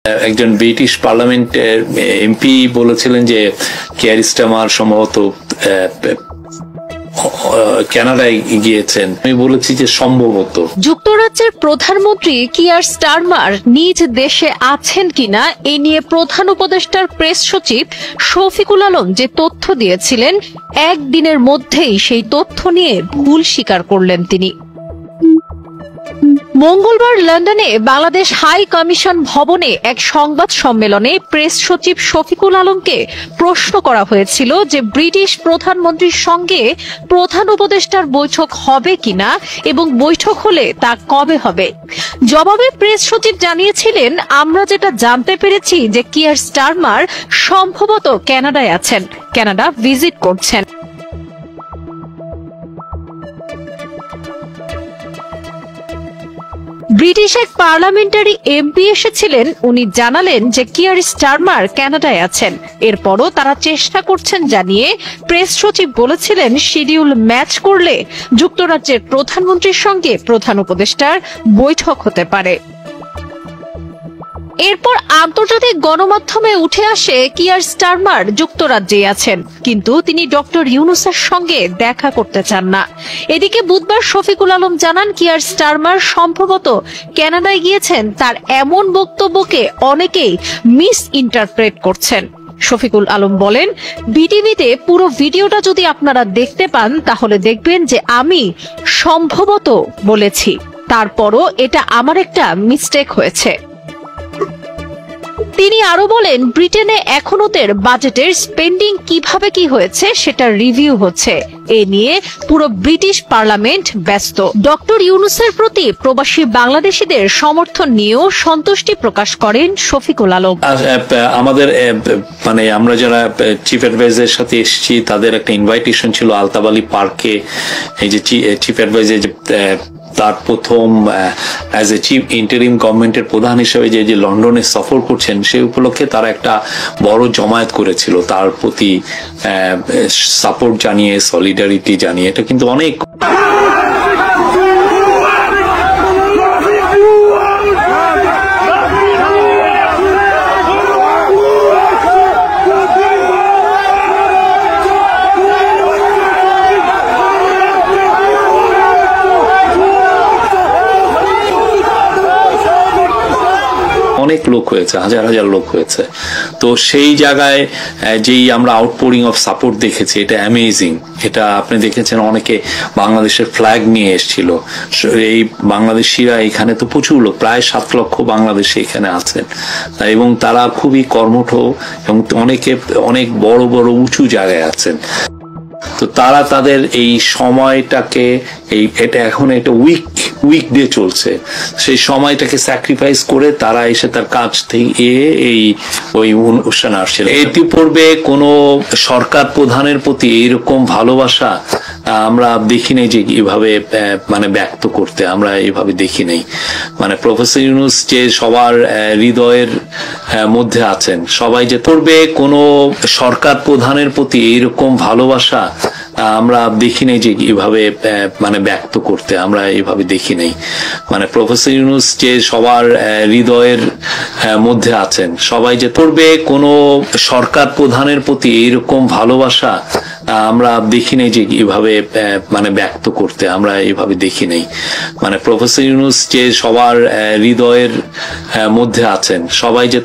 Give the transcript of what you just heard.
একজন ব্রিটিশ পার্লামেন্টের এমপি বলেছিলেন যে কিয়ার স্টারমার সম্ভবত কানাডায় গিয়েছেন। আমি বলেছি যে সম্ভবত। যুক্তরাজ্যের প্রধানমন্ত্রী কিয়ার স্টারমার নিজ দেশে আছেন কিনা এ নিয়ে প্রধান উপদেষ্টার প্রেস সচিব শফিকুল আলম যে তথ্য দিয়েছিলেন, একদিনের মধ্যেই সেই তথ্য নিয়ে ভুল স্বীকার করলেন তিনি। মঙ্গলবার লন্ডনে বাংলাদেশ হাই কমিশন ভবনে এক সংবাদ সম্মেলনে প্রেস সচিব শফিকুল আলমকে প্রশ্ন করা হয়েছিল যে ব্রিটিশ প্রধানমন্ত্রীর সঙ্গে প্রধান উপদেষ্টার বৈঠক হবে কিনা এবং বৈঠক হলে তা কবে হবে। জবাবে প্রেস সচিব জানিয়েছিলেন, আমরা যেটা জানতে পেরেছি যে কিয়ার স্টারমার সম্ভবত কানাডায় আছেন, কানাডা ভিজিট করছেন। ব্রিটিশ এক পার্লামেন্টারি এমপি এসেছিলেন, উনি জানালেন যে কিয়ার স্টারমার কানাডায় আছেন। এরপরও তারা চেষ্টা করছেন জানিয়ে প্রেস সচিব বলেছিলেন, শিডিউল ম্যাচ করলে যুক্তরাজ্যের প্রধানমন্ত্রীর সঙ্গে প্রধান উপদেষ্টার বৈঠক হতে পারে। এরপর আন্তর্জাতিক গণমাধ্যমে উঠে আসে কিয়ার স্টারমার যুক্তরাজ্যে আছেন, কিন্তু তিনি ডক্টর ইউনূসের সঙ্গে দেখা করতে চান না। এদিকে বুধবার শফিকুল আলম জানান, কিয়ার স্টারমার সম্ভবত কানাডায় গিয়েছেন। তার এমন বক্তব্যকে অনেকেই মিস ইন্টারপ্রেট করছেন। শফিকুল আলম বলেন, বিটিভিতে পুরো ভিডিওটা যদি আপনারা দেখতে পান তাহলে দেখবেন যে আমি সম্ভবত বলেছি, তারপরও এটা আমার একটা মিস্টেক হয়েছে। তিনি আরো বলেন, ব্রিটেনে এখনোতের বাজেটের স্পেন্ডিং কিভাবে কি হয়েছে সেটা রিভিউ হচ্ছে। এ নিয়ে পুরো ব্রিটিশ পার্লামেন্ট ব্যস্ত। ডক্টর ইউনূসের প্রতি প্রবাসী বাংলাদেশিদের সমর্থন নিয়েও সন্তুষ্টি প্রকাশ করেন শফিকুল আলম। আমাদের আমরা যারা চিফ অ্যাডভাইজারের সাথে এসেছি তাদের একটা ইনভাইটেশন ছিল আলতাব আলী পার্কে। এই যে চিফ অ্যাডভাইজার তার প্রথম অ্যাজ এ চিফ ইন্টারিম গভর্নমেন্টের প্রধান হিসেবে যে লন্ডনে সফর করছেন, সেই উপলক্ষে তারা একটা বড় জমায়েত করেছিল তার প্রতি সাপোর্ট জানিয়ে, সলিডারিটি জানিয়ে। এটা কিন্তু অনেক অনেক লোক হয়েছে, হাজার হাজার লোক হয়েছে। তো সেই জায়গায় যেই আমরা আউটপোরিং অফ সাপোর্ট দেখেছি, এটা অ্যামেজিং। এটা আপনি দেখেছেন অনেকে বাংলাদেশের ফ্ল্যাগ নিয়ে এসেছিল। এই বাংলাদেশিরা এখানে তো প্রচুর লোক, প্রায় 7 লক্ষ বাংলাদেশি এখানে আছেন এবং তারা খুবই কর্মঠ এবং অনেকে অনেক বড় বড় উঁচু জায়গায় আছেন। তো তারা তাদের এই সময়টাকে এটা এখন একটা উইক ডে চলছে, সেই সময়টাকে স্যাক্রিফাইস করে তারা এসে তার কাছ থেকে ওই অনুষ্ঠানে আসছিল। ইতিপূর্বে কোনো সরকার প্রধানের প্রতি এইরকম ভালোবাসা আমরা দেখি নাই যে এভাবে ব্যক্ত করতে, আমরা এইভাবে দেখি নাই। প্রফেসর ইউনূস যে সবার হৃদয়ের মধ্যে আছেন, সবাই যে পূর্বে কোনো সরকার প্রধানের প্রতি এইরকম ভালোবাসা আমরা দেখি নাই যে এভাবে ব্যক্ত করতে, আমরা এইভাবে দেখি নাই। প্রফেসর ইউনূস যে সবার হৃদয়ের মধ্যে আছেন, সবাই যে পূর্বে কোনো সরকার প্রধানের প্রতি এইরকম ভালোবাসা আমরা দেখি নাই যে এভাবে ব্যক্ত করতে, আমরা এইভাবে দেখি নাই। প্রফেসর ইউনূস যে সবার হৃদয়ের মধ্যে আছেন, সবাই যে